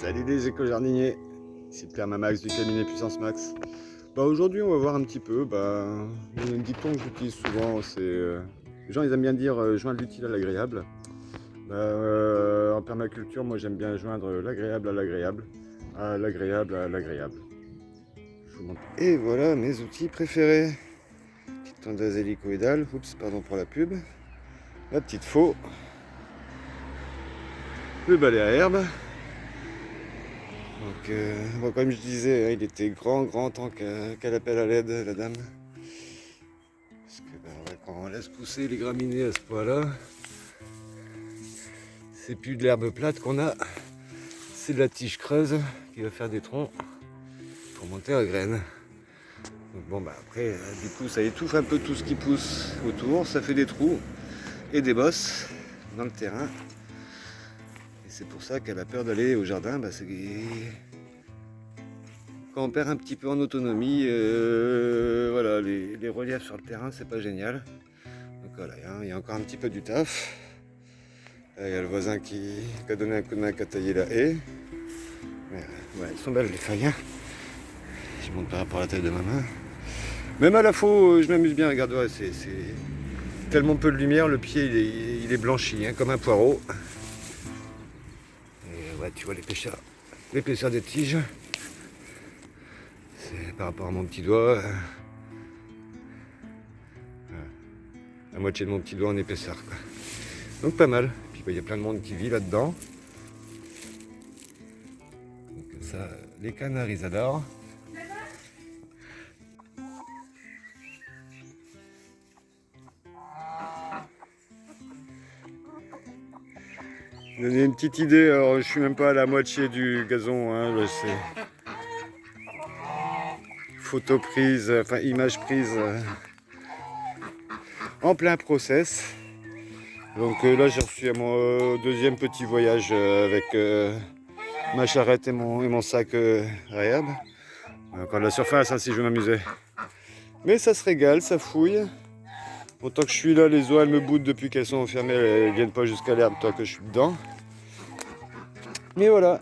Salut les éco-jardiniers, ici Permamax du cabinet Puissance Max. Aujourd'hui on va voir un petit peu, il y a un dicton que j'utilise souvent, c'est les gens ils aiment bien dire joindre l'utile à l'agréable. En permaculture, moi j'aime bien joindre l'agréable à l'agréable, à l'agréable à l'agréable. Je vous montre. Et voilà mes outils préférés. Petite tondeuse hélicoïdale, oups pardon pour la pub, la petite faux, le balai à herbe. Donc, comme je disais, il était grand temps qu'elle appelle à l'aide, la dame. Parce que quand on laisse pousser les graminées à ce point-là, c'est plus de l'herbe plate qu'on a, c'est de la tige creuse qui va faire des troncs pour monter à graines. Donc après, du coup, ça étouffe un peu tout ce qui pousse autour, ça fait des trous et des bosses dans le terrain. Et c'est pour ça qu'elle a peur d'aller au jardin, c'est quand on perd un petit peu en autonomie, voilà, les reliefs sur le terrain, c'est pas génial. Donc voilà, il y a encore un petit peu du taf. Il y a le voisin qui a donné un coup de main, qui a taillé la haie. Ouais, elles sont belles les feuilles. Hein. Je monte par rapport à la taille de ma main. Même à la faux, je m'amuse bien. Regarde, ouais, c'est tellement peu de lumière, le pied il est blanchi, hein, comme un poireau. Et ouais, tu vois l'épaisseur des tiges. C'est par rapport à mon petit doigt. La moitié de mon petit doigt en épaisseur, quoi. Donc pas mal. Puis il y a plein de monde qui vit là-dedans. Donc ça, les canards ils adorent. Donner une petite idée, alors je suis même pas à la moitié du gazon, hein, c'est photo prise, enfin image prise en plein process. Donc là j'ai reçu à mon deuxième petit voyage avec ma charrette et mon sac à herbe. Encore de la surface hein, si je veux m'amuser. Mais ça se régale, ça fouille. Autant que je suis là, les oies elles me boutent depuis qu'elles sont enfermées, elles viennent pas jusqu'à l'herbe tant que je suis dedans. Mais voilà,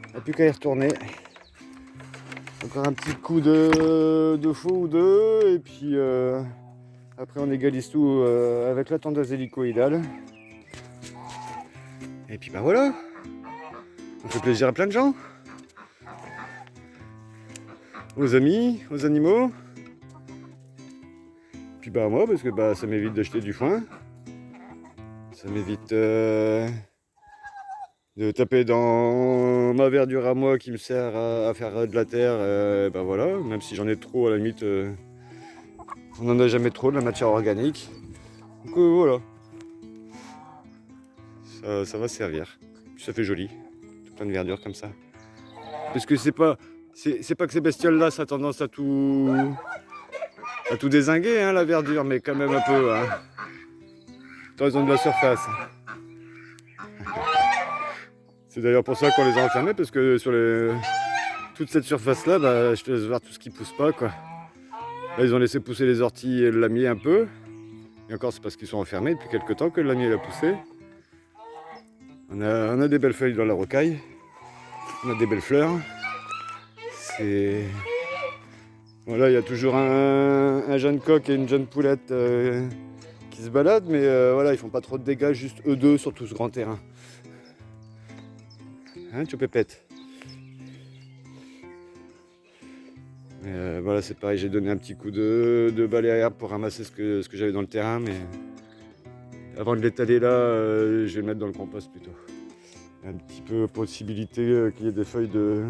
il n'y a plus qu'à y retourner. Encore un petit coup de faux ou deux, et puis après on égalise tout avec la tondeuse hélicoïdale. Et puis voilà, on fait plaisir à plein de gens. Aux amis, aux animaux. Puis moi, parce que ça m'évite d'acheter du foin. Ça m'évite de taper dans ma verdure à moi qui me sert à faire de la terre. Voilà, même si j'en ai trop, à la limite, on n'en a jamais trop de la matière organique. Donc voilà, ça va servir. Puis ça fait joli, tout plein de verdure comme ça. Parce que c'est pas que ces bestioles-là, ça a tendance à tout dézinguer, hein, la verdure, mais quand même un peu. Hein. Tant ils ont de la surface. C'est d'ailleurs pour ça qu'on les a enfermés, parce que sur toute cette surface-là, je te laisse voir tout ce qui pousse pas, quoi. Là, ils ont laissé pousser les orties et le lamier un peu. Et encore, c'est parce qu'ils sont enfermés depuis quelques temps que le lamier a poussé. On a des belles feuilles dans la rocaille. On a des belles fleurs. Voilà, il y a toujours un jeune coq et une jeune poulette qui se baladent, mais voilà, ils font pas trop de dégâts, juste eux deux sur tout ce grand terrain. Hein, Pépette. Voilà, c'est pareil, j'ai donné un petit coup de balai à herbe pour ramasser ce que j'avais dans le terrain, mais avant de l'étaler là, je vais le mettre dans le compost plutôt. Un petit peu possibilité qu'il y ait des feuilles de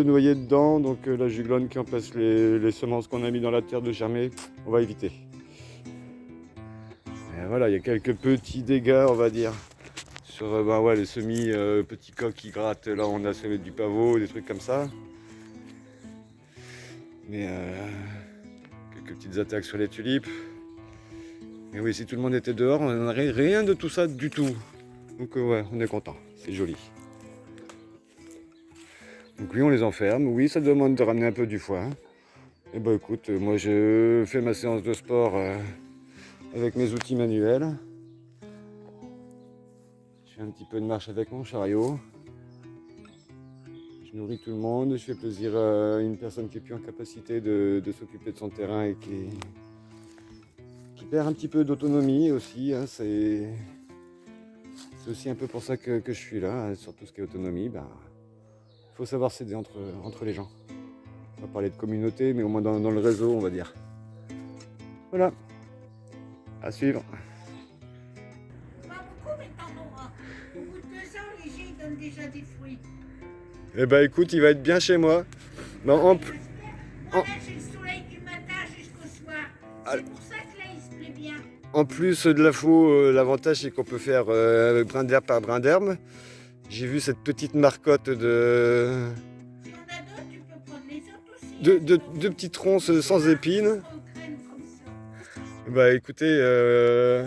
noyer dedans, donc la juglone qui empêche les semences qu'on a mis dans la terre de germer, on va éviter. Et voilà, il y a quelques petits dégâts, on va dire, sur les semis, petits coqs qui grattent, là on a semé du pavot, des trucs comme ça. Mais quelques petites attaques sur les tulipes. Mais oui, si tout le monde était dehors, on n'aurait rien de tout ça du tout. Donc ouais, on est content, c'est joli. Donc oui, on les enferme. Oui, ça demande de ramener un peu du foin. Et écoute, moi je fais ma séance de sport avec mes outils manuels. Je fais un petit peu de marche avec mon chariot. Je nourris tout le monde, je fais plaisir à une personne qui est plus en capacité de s'occuper de son terrain et qui perd un petit peu d'autonomie aussi. Hein, c'est aussi un peu pour ça que je suis là, hein, sur tout ce qui est autonomie. Il faut savoir s'aider entre les gens. On va parler de communauté, mais au moins dans le réseau, on va dire. Voilà, à suivre. Pas beaucoup, mais t'en auras. Au bout de 2 ans, les jets ils donnent déjà des fruits. Eh ben écoute, il va être bien chez moi. Non, Moi, là, j'ai le soleil du matin jusqu'au soir. C'est pour ça que là, il se plaît bien. en plus de la faux, l'avantage c'est qu'on peut faire brin d'herbe par brin d'herbe. J'ai vu cette petite marcotte de Si on a d'autres, tu peux prendre les autres aussi. deux petites ronces sans épines. Crème comme ça. Bah écoutez,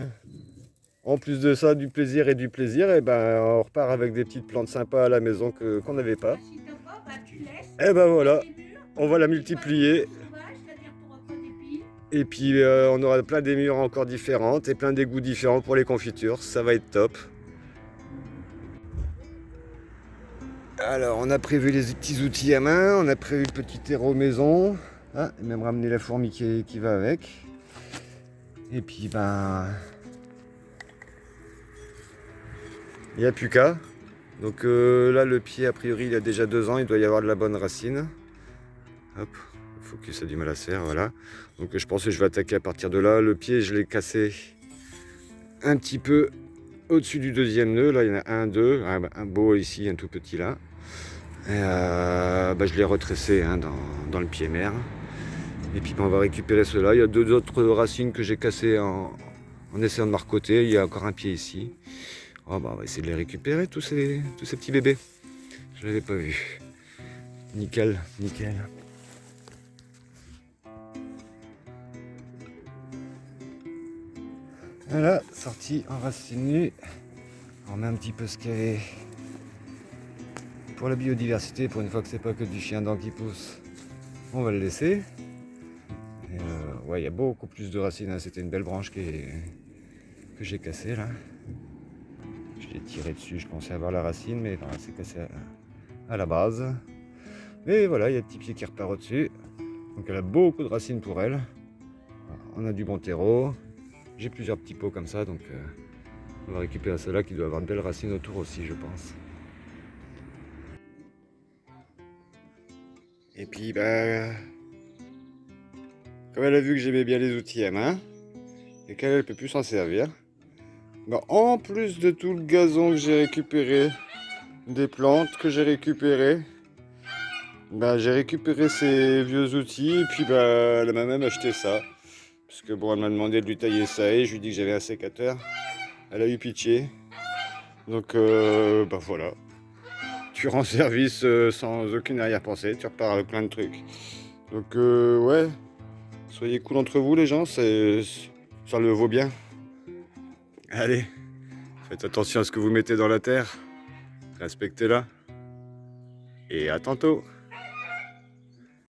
en plus de ça, du plaisir, et ben on repart avec des petites plantes sympas à la maison qu'on n'avait pas. Si t'as pas, bah, tu laisses. Et ben voilà, Les murs, on va la tu vas multiplier. faire sauvage, c'est-à-dire t'auras pas d'épines. Et puis on aura plein d'émures encore différentes et plein d'égouts différents pour les confitures. Ça va être top. Alors on a prévu les petits outils à main, on a prévu le petit terreau maison. Ah, et même ramener la fourmi qui va avec. Et puis il n'y a plus qu'à. Donc là le pied a priori il a déjà 2 ans, il doit y avoir de la bonne racine. Hop, focus a du mal à se faire, voilà. Donc je pense que je vais attaquer à partir de là. Le pied je l'ai cassé un petit peu au-dessus du deuxième nœud. Là il y en a un, deux, un beau ici, un tout petit là. Et je l'ai retressé hein, dans le pied mère. Et puis on va récupérer cela. Il y a 2 autres racines que j'ai cassées en essayant de marcoter. Il y a encore un pied ici. On va essayer de les récupérer, tous ces petits bébés. Je ne l'avais pas vu. Nickel, nickel. Voilà, sorti enraciné. On remet un petit peu ce qu'il y avait pour la biodiversité, pour une fois que c'est pas que du chien dent qui pousse. On va le laisser. Ouais, il y a beaucoup plus de racines. Hein. C'était une belle branche que j'ai cassée là. Je l'ai tiré dessus, je pensais avoir la racine, mais non, c'est cassé à la base. Mais voilà, il y a le petit pied qui repart au-dessus. Donc elle a beaucoup de racines pour elle. On a du bon terreau. J'ai plusieurs petits pots comme ça, donc on va récupérer celle-là qui doit avoir de belles racines autour aussi, je pense. Et puis, comme elle a vu que j'aimais bien les outils à main, et qu'elle ne peut plus s'en servir, en plus de tout le gazon que j'ai récupéré, des plantes que j'ai récupérées, j'ai récupéré ces vieux outils, et puis elle m'a même acheté ça. Parce que bon, elle m'a demandé de lui tailler ça, et je lui ai dit que j'avais un sécateur. Elle a eu pitié. Donc voilà. Tu rends service sans aucune arrière-pensée, tu repars avec plein de trucs. Donc ouais, soyez cool entre vous les gens, ça le vaut bien. Allez, faites attention à ce que vous mettez dans la terre, respectez-la, et à tantôt.